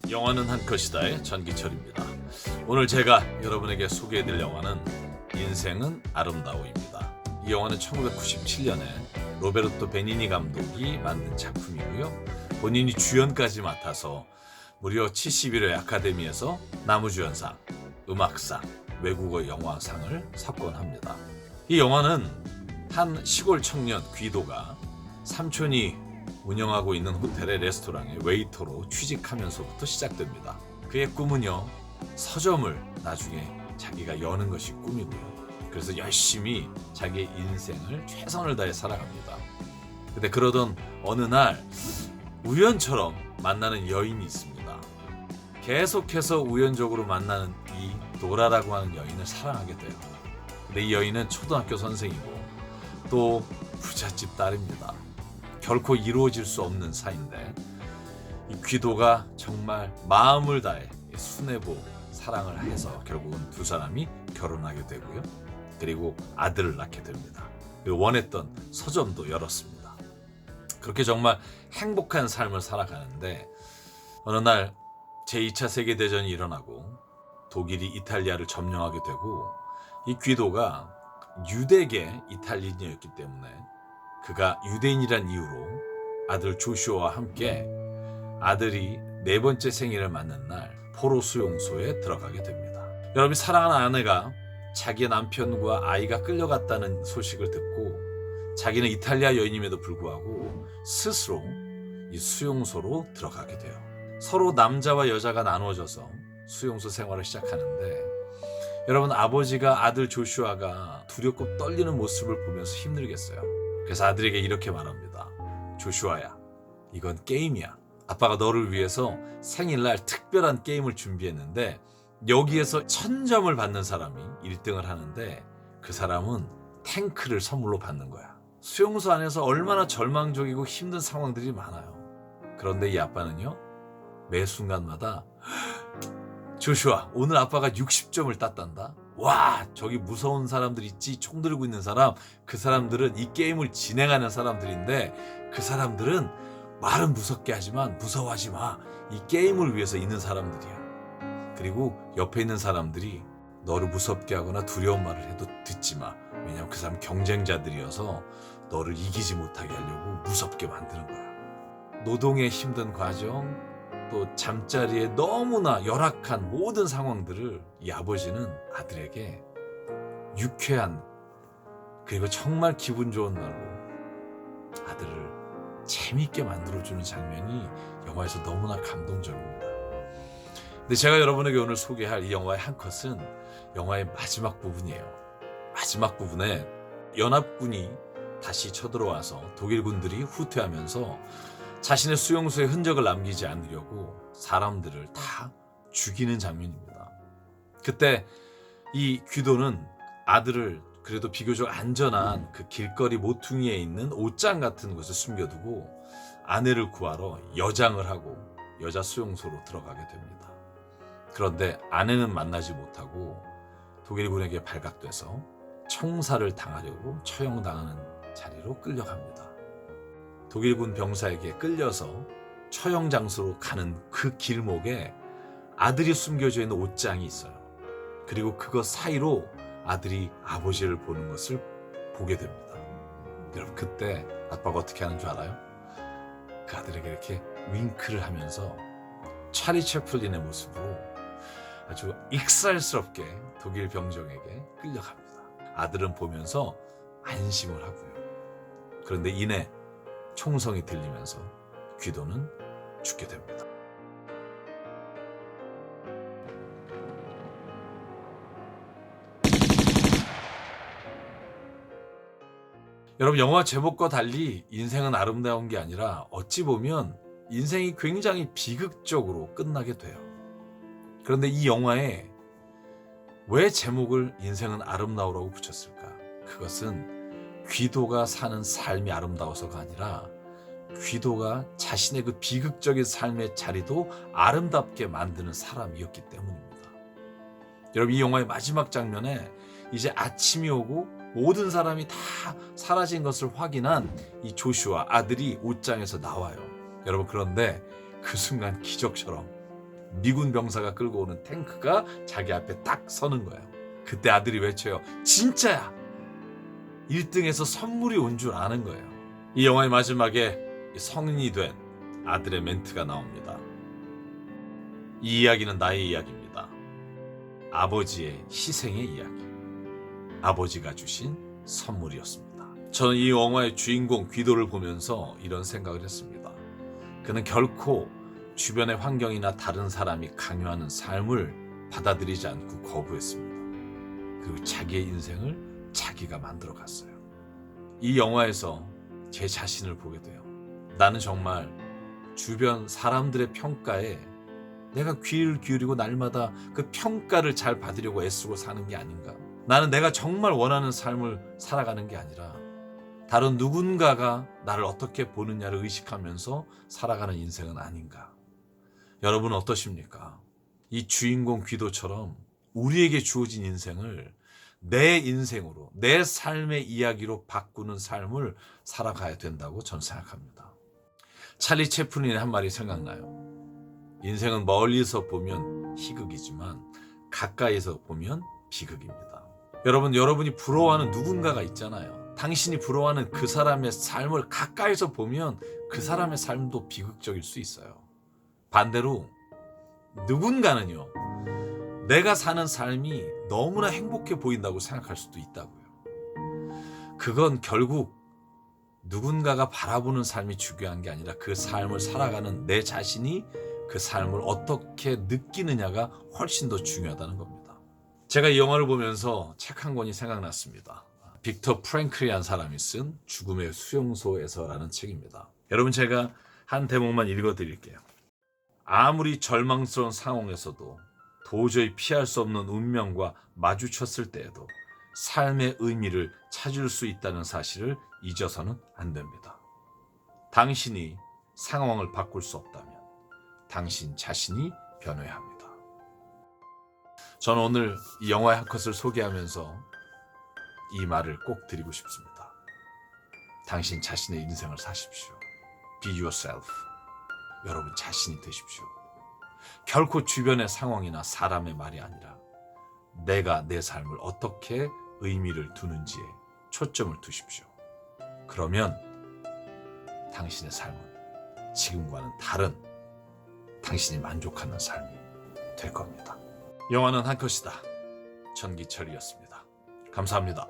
영화는 한 컷이다의 전기철입니다. 오늘 제가 여러분에게 소개해드릴 영화는 인생은 아름다워입니다. 이 영화는 1997년에 로베르토 베니니 감독이 만든 작품이고요. 본인이 주연까지 맡아서 무려 71회 아카데미에서 남우주연상, 음악상, 외국어 영화상을 석권합니다. 이 영화는 한 시골 청년 귀도가 삼촌이 운영하고 있는 호텔의 레스토랑에 웨이터로 취직하면서부터 시작됩니다. 그의 꿈은요, 서점을 나중에 자기가 여는 것이 꿈이고요. 그래서 열심히 자기의 인생을 최선을 다해 살아갑니다. 근데 그러던 어느 날 우연처럼 만나는 여인이 있습니다. 계속해서 우연적으로 만나는 이 노라라고 하는 여인을 사랑하게 돼요. 근데 이 여인은 초등학교 선생이고 또 부잣집 딸입니다. 결코 이루어질 수 없는 사이인데 이 귀도가 정말 마음을 다해 수뇌부 사랑을 해서 결국은 두 사람이 결혼하게 되고요. 그리고 아들을 낳게 됩니다. 그리고 원했던 서점도 열었습니다. 그렇게 정말 행복한 삶을 살아가는데 어느 날 제2차 세계대전이 일어나고 독일이 이탈리아를 점령하게 되고 이 귀도가 유대계 이탈리아인이었기 때문에 그가 유대인이란 이유로 아들 조슈아와 함께 아들이 네 번째 생일을 맞는 날 포로 수용소에 들어가게 됩니다. 여러분이 사랑하는 아내가 자기 남편과 아이가 끌려갔다는 소식을 듣고 자기는 이탈리아 여인임에도 불구하고 스스로 이 수용소로 들어가게 돼요. 서로 남자와 여자가 나누어져서 수용소 생활을 시작하는데 여러분, 아버지가 아들 조슈아가 두렵고 떨리는 모습을 보면서 힘들겠어요. 그래서 아들에게 이렇게 말합니다. 조슈아야, 이건 게임이야. 아빠가 너를 위해서 생일날 특별한 게임을 준비했는데 여기에서 1000점을 받는 사람이 1등을 하는데 그 사람은 탱크를 선물로 받는 거야. 수용소 안에서 얼마나 절망적이고 힘든 상황들이 많아요. 그런데 이 아빠는요, 매 순간마다 조슈아, 오늘 아빠가 60점을 땄단다. 와, 저기 무서운 사람들 있지, 총 들고 있는 사람. 그 사람들은 이 게임을 진행하는 사람들인데 그 사람들은 말은 무섭게 하지만 무서워하지 마. 이 게임을 위해서 있는 사람들이야. 그리고 옆에 있는 사람들이 너를 무섭게 하거나 두려운 말을 해도 듣지 마. 왜냐하면 그 사람 경쟁자들이어서 너를 이기지 못하게 하려고 무섭게 만드는 거야. 노동의 힘든 과정, 또 잠자리에 너무나 열악한 모든 상황들을 이 아버지는 아들에게 유쾌한, 그리고 정말 기분 좋은 날로 아들을 재미있게 만들어주는 장면이 영화에서 너무나 감동적입니다. 근데 제가 여러분에게 오늘 소개할 이 영화의 한 컷은 영화의 마지막 부분이에요. 마지막 부분에 연합군이 다시 쳐들어와서 독일군들이 후퇴하면서 자신의 수용소에 흔적을 남기지 않으려고 사람들을 다 죽이는 장면입니다. 그때 이 귀도는 아들을 그래도 비교적 안전한 그 길거리 모퉁이에 있는 옷장 같은 곳에 숨겨두고 아내를 구하러 여장을 하고 여자 수용소로 들어가게 됩니다. 그런데 아내는 만나지 못하고 독일군에게 발각돼서 총살을 당하려고 처형당하는 자리로 끌려갑니다. 독일군 병사에게 끌려서 처형 장소로 가는 그 길목에 아들이 숨겨져 있는 옷장이 있어요. 그리고 그것 사이로 아들이 아버지를 보는 것을 보게 됩니다. 여러분, 그때 아빠가 어떻게 하는 줄 알아요? 그 아들에게 이렇게 윙크를 하면서 찰리 채플린의 모습으로 아주 익살스럽게 독일 병정에게 끌려갑니다. 아들은 보면서 안심을 하고요. 그런데 이내 총성이 들리면서 귀도는 죽게 됩니다. 여러분, 영화 제목과 달리 인생은 아름다운 게 아니라 어찌 보면 인생이 굉장히 비극적으로 끝나게 돼요. 그런데 이 영화에 왜 제목을 인생은 아름다우라고 붙였을까? 그것은 귀도가 사는 삶이 아름다워서가 아니라 귀도가 자신의 그 비극적인 삶의 자리도 아름답게 만드는 사람이었기 때문입니다. 여러분, 이 영화의 마지막 장면에 이제 아침이 오고 모든 사람이 다 사라진 것을 확인한 이 조슈아 아들이 옷장에서 나와요. 여러분, 그런데 그 순간 기적처럼 미군 병사가 끌고 오는 탱크가 자기 앞에 딱 서는 거예요. 그때 아들이 외쳐요. 진짜야! 1등에서 선물이 온 줄 아는 거예요. 이 영화의 마지막에 성인이 된 아들의 멘트가 나옵니다. 이 이야기는 나의 이야기입니다. 아버지의 희생의 이야기. 아버지가 주신 선물이었습니다. 저는 이 영화의 주인공 귀도를 보면서 이런 생각을 했습니다. 그는 결코 주변의 환경이나 다른 사람이 강요하는 삶을 받아들이지 않고 거부했습니다. 그리고 자기의 인생을 자기가 만들어 갔어요. 이 영화에서 제 자신을 보게 돼요. 나는 정말 주변 사람들의 평가에 내가 귀를 기울이고 날마다 그 평가를 잘 받으려고 애쓰고 사는 게 아닌가. 나는 내가 정말 원하는 삶을 살아가는 게 아니라 다른 누군가가 나를 어떻게 보느냐를 의식하면서 살아가는 인생은 아닌가. 여러분은 어떠십니까? 이 주인공 귀도처럼 우리에게 주어진 인생을 내 인생으로, 내 삶의 이야기로 바꾸는 삶을 살아가야 된다고 저는 생각합니다. 찰리 채플린의 한 말이 생각나요. 인생은 멀리서 보면 희극이지만 가까이서 보면 비극입니다. 여러분이 부러워하는 누군가가 있잖아요. 당신이 부러워하는 그 사람의 삶을 가까이서 보면 그 사람의 삶도 비극적일 수 있어요. 반대로 누군가는요, 내가 사는 삶이 너무나 행복해 보인다고 생각할 수도 있다고요. 그건 결국 누군가가 바라보는 삶이 중요한 게 아니라 그 삶을 살아가는 내 자신이 그 삶을 어떻게 느끼느냐가 훨씬 더 중요하다는 겁니다. 제가 이 영화를 보면서 책 한 권이 생각났습니다. 빅터 프랭클이라는 사람이 쓴 죽음의 수용소에서라는 책입니다. 여러분, 제가 한 대목만 읽어드릴게요. 아무리 절망스러운 상황에서도 도저히 피할 수 없는 운명과 마주쳤을 때에도 삶의 의미를 찾을 수 있다는 사실을 잊어서는 안 됩니다. 당신이 상황을 바꿀 수 없다면 당신 자신이 변해야 합니다. 저는 오늘 이 영화의 한 컷을 소개하면서 이 말을 꼭 드리고 싶습니다. 당신 자신의 인생을 사십시오. Be yourself. 여러분 자신이 되십시오. 결코 주변의 상황이나 사람의 말이 아니라 내가 내 삶을 어떻게 의미를 두는지에 초점을 두십시오. 그러면 당신의 삶은 지금과는 다른 당신이 만족하는 삶이 될 겁니다. 영화는 한 컷이다. 전기철이었습니다. 감사합니다.